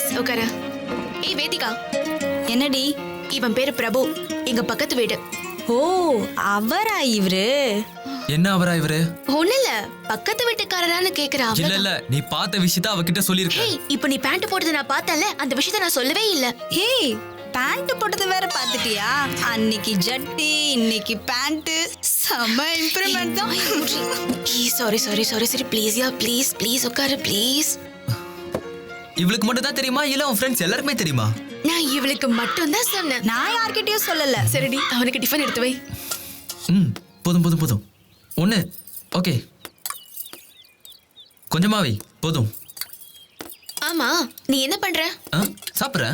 Please உட்கார. ஏய் வேதிகா. என்னடி? இவன் பேரு பிரபு, எங்க பக்கத்து வீடு. ஓ, அவரா இவரு? என்ன அவரா இவரு? ஒண்ணு இல்ல, பக்கத்து வீட்டுக்காரரான்னு கேக்குறா. இல்ல இல்ல, நீ பார்த்த விஷயத்த அவகிட்ட சொல்லிருக்க. ஏய், இப்போ நீ பேண்ட் போட்டது நான் பார்த்தல, அந்த விஷயத்த நான் சொல்லவே இல்ல. ஏய், பேண்ட் போட்டது வேற பாத்துட்டியா? அன்னைக்கு ஜட்டி, இன்னைக்கு பேண்ட், செம இம்ப்ரூவ்மென்ட் தான். சாரி சாரி சாரி சரி, ப்ளீஸ் யா, ப்ளீஸ் ப்ளீஸ் உட்காரு ப்ளீஸ். இவளுக்கு மட்டும் தான் தெரியுமா இல்ல உன் ஃப்ரெண்ட்ஸ் எல்லாருமே தெரியுமா? நான் இவளுக்கு மட்டும் தான் சொன்னேன். நான் யார்கிட்டயும் சொல்லல. சரிடி, அவனுக்கு டிஃபன் எடுத்து வை. போதும் போதும் போதும். ஒண்ணு ஓகே, கொஞ்சமா வை போதும். ஆமா, நீ என்ன பண்ற? சாப்பிட்ற?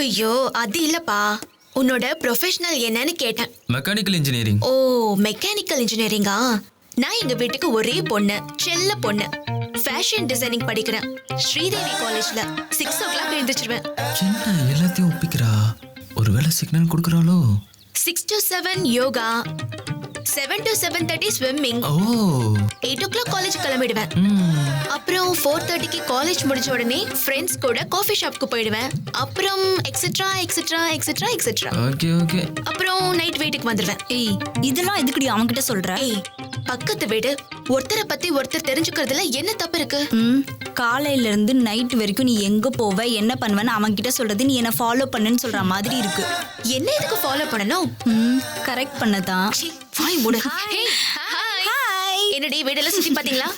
ஐயோ அது இல்லப்பா, உன்னோட ப்ரொஃபஷனல் என்னன்னு கேட்டேன். Mechanical engineering. ஓ, மெக்கானிக்கல் இன்ஜினியரிங்கா? நான் எங்க வீட்டுக்கு ஒரே பொண்ணு, செல்ல பொண்ணு. ஃபேஷன் டிசைனிங் படிக்கிறேன் ஸ்ரீதேவி காலேஜ்ல. 6 o'clock எழுந்திருச்சிருவேன். என்ன எல்லாத்தையும் ஒப்பிக்கிறா? ஒருவேளை சிக்னல் கொடுக்கறாளோ? 6 to 7 யோகா, 7 to 7:30 ஸ்விம்மிங். ஓ, 8 o'clock காலேஜ் கிளம்பிடுவேன். அப்புறம் 4:30க்கு காலேஜ் முடிஞ்ச உடனே ஃப்ரெண்ட்ஸ் கூட காஃபி ஷாப்க்கு போயிடுவேன். அப்புறம் etcetera etcetera etcetera etcetera. Okay okay. அப்புறம் நைட் வீட்டுக்கு வந்துடுவேன். ஏய், இதெல்லாம் எதுக்குடி அவன்கிட்ட சொல்ற? ஏய், பக்கத்து வீடு, ஒருத்தரை பத்தி ஒருத்தர் தெரிஞ்சுக்கிறதுல என்ன தப்பு இருக்கு? காலையில இருந்து நைட் வரைக்கும் நீ எங்க போவ, என்ன பண்ணுவேன்னு அவன்கிட்ட சொல்றது நீ என்ன ஃபாலோ பண்ணுன்னு சொல்ற மாதிரி இருக்கு. என்ன எதுக்கு ஃபாலோ பண்ணணும்? கரெக்ட் பண்ணதான். வாய் மூடு. ஹாய். என்னடி வீடெல்லாம் சுத்தி பாத்தீங்களா?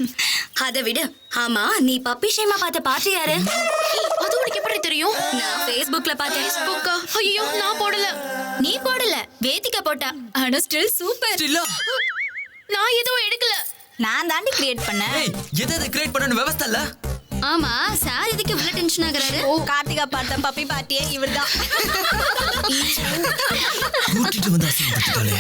அத விடு. ஆமா, நீ பப்பி ஷேமா பார்த்த பாட்டு யாரு? அது உனக்கு எப்படி தெரியும்? நான் Facebookல பார்த்தேன். Facebookா? ஐயோ, நான் போடல. நீ போடல, வேதிகா போட்டா. ஆனா ஸ்டில் சூப்பர். ஸ்டில்லா? நான் எதுவும் எடுக்கல. நான் தாண்டி கிரியேட் பண்ணேன். ஏய், எதை கிரியேட் பண்ணனும் விவஸ்தை இல்ல? ஆமா, சார் இதுக்கு இவ்வளவு டென்ஷன் ஆகுறாரு? ஓ, கார்த்திகா பார்த்த பப்பி பாட்டியே இவர்தான். கூட்டிட்டு வந்து அசிங்கப்படுத்திட்டாளே.